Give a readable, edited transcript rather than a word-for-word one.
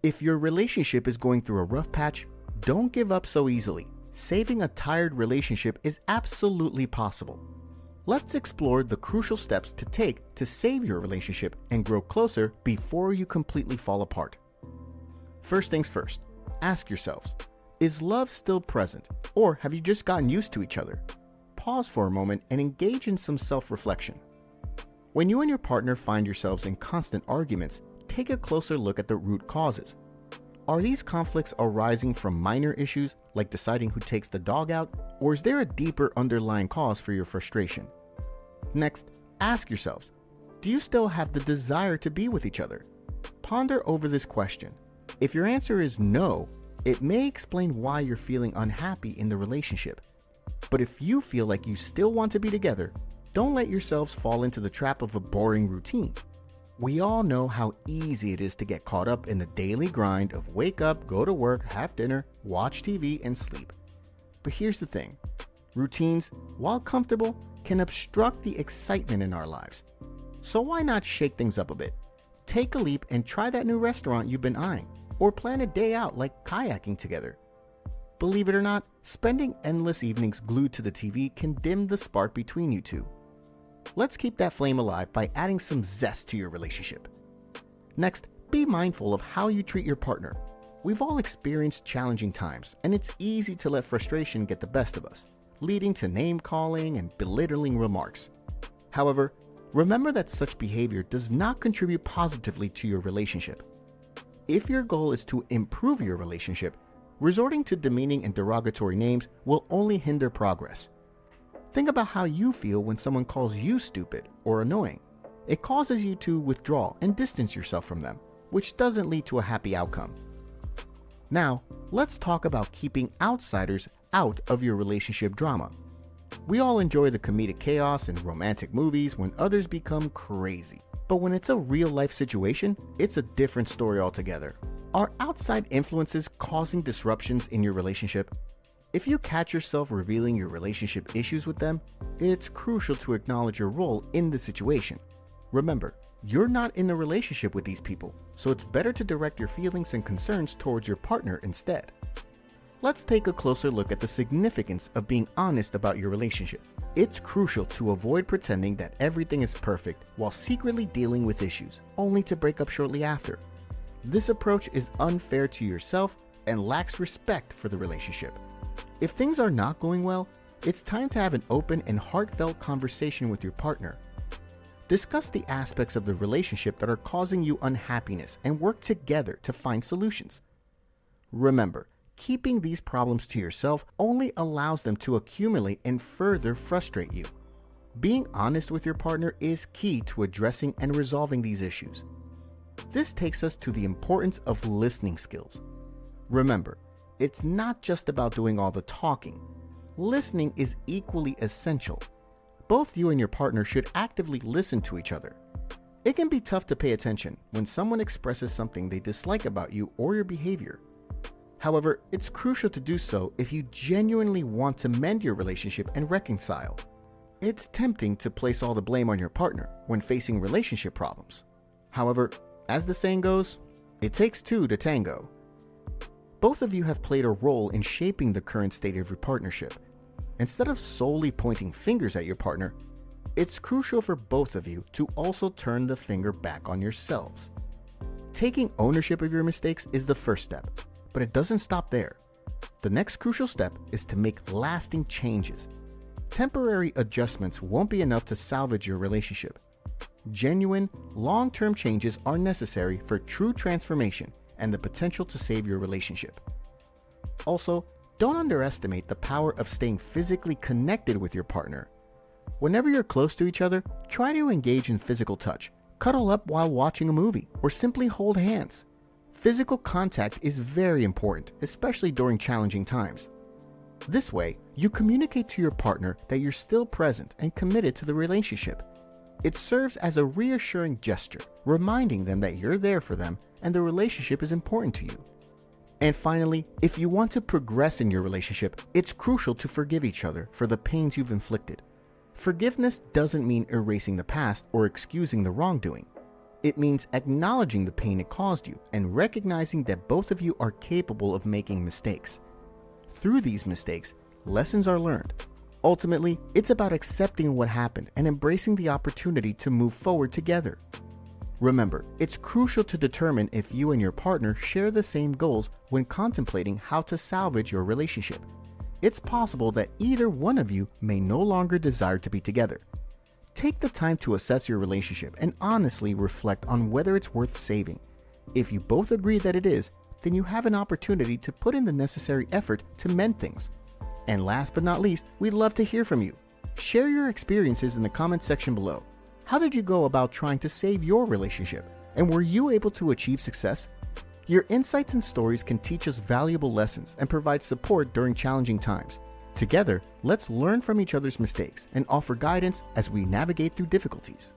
If your relationship is going through a rough patch, don't give up so easily. Saving a tired relationship is absolutely possible. Let's explore the crucial steps to take to save your relationship and grow closer before you completely fall apart. First things first, ask yourselves, is love still present, or have you just gotten used to each other? Pause for a moment and engage in some self-reflection. When you and your partner find yourselves in constant arguments, take a closer look at the root causes. Are these conflicts arising from minor issues like deciding who takes the dog out, or is there a deeper underlying cause for your frustration? Next, ask yourselves, do you still have the desire to be with each other? Ponder over this question. If your answer is no, it may explain why you're feeling unhappy in the relationship. But if you feel like you still want to be together, don't let yourselves fall into the trap of a boring routine. We all know how easy it is to get caught up in the daily grind of wake up, go to work, have dinner, watch TV, and sleep. But here's the thing. Routines, while comfortable, can obstruct the excitement in our lives. So why not shake things up a bit? Take a leap and try that new restaurant you've been eyeing, or plan a day out like kayaking together. Believe it or not, spending endless evenings glued to the TV can dim the spark between you two. Let's keep that flame alive by adding some zest to your relationship. Next, be mindful of how you treat your partner. We've all experienced challenging times, and it's easy to let frustration get the best of us, leading to name-calling and belittling remarks. However, remember that such behavior does not contribute positively to your relationship. If your goal is to improve your relationship, resorting to demeaning and derogatory names will only hinder progress. Think about how you feel when someone calls you stupid or annoying. It causes you to withdraw and distance yourself from them, which doesn't lead to a happy outcome. Now, let's talk about keeping outsiders out of your relationship drama. We all enjoy the comedic chaos in romantic movies when others become crazy. But when it's a real-life situation, it's a different story altogether. Are outside influences causing disruptions in your relationship? If you catch yourself revealing your relationship issues with them, it's crucial to acknowledge your role in the situation. Remember, you're not in a relationship with these people, so it's better to direct your feelings and concerns towards your partner instead. Let's take a closer look at the significance of being honest about your relationship. It's crucial to avoid pretending that everything is perfect while secretly dealing with issues, only to break up shortly after. This approach is unfair to yourself and lacks respect for the relationship. If things are not going well, it's time to have an open and heartfelt conversation with your partner. Discuss the aspects of the relationship that are causing you unhappiness and work together to find solutions. Remember, keeping these problems to yourself only allows them to accumulate and further frustrate you. Being honest with your partner is key to addressing and resolving these issues. This takes us to the importance of listening skills. Remember, it's not just about doing all the talking. Listening is equally essential. Both you and your partner should actively listen to each other. It can be tough to pay attention when someone expresses something they dislike about you or your behavior. However, it's crucial to do so if you genuinely want to mend your relationship and reconcile. It's tempting to place all the blame on your partner when facing relationship problems. However, as the saying goes, it takes two to tango. Both of you have played a role in shaping the current state of your partnership. Instead of solely pointing fingers at your partner, it's crucial for both of you to also turn the finger back on yourselves. Taking ownership of your mistakes is the first step, but it doesn't stop there. The next crucial step is to make lasting changes. Temporary adjustments won't be enough to salvage your relationship. Genuine, long-term changes are necessary for true transformation and the potential to save your relationship. Also, don't underestimate the power of staying physically connected with your partner. Whenever you're close to each other, try to engage in physical touch, cuddle up while watching a movie, or simply hold hands. Physical contact is very important, especially during challenging times. This way, you communicate to your partner that you're still present and committed to the relationship. It serves as a reassuring gesture, reminding them that you're there for them and the relationship is important to you. And finally, if you want to progress in your relationship, it's crucial to forgive each other for the pains you've inflicted. Forgiveness doesn't mean erasing the past or excusing the wrongdoing. It means acknowledging the pain it caused you and recognizing that both of you are capable of making mistakes. Through these mistakes, lessons are learned. Ultimately, it's about accepting what happened and embracing the opportunity to move forward together. Remember, it's crucial to determine if you and your partner share the same goals when contemplating how to salvage your relationship. It's possible that either one of you may no longer desire to be together. Take the time to assess your relationship and honestly reflect on whether it's worth saving. If you both agree that it is, then you have an opportunity to put in the necessary effort to mend things. And last but not least, we'd love to hear from you. Share your experiences in the comment section below. How did you go about trying to save your relationship? And were you able to achieve success? Your insights and stories can teach us valuable lessons and provide support during challenging times. Together, let's learn from each other's mistakes and offer guidance as we navigate through difficulties.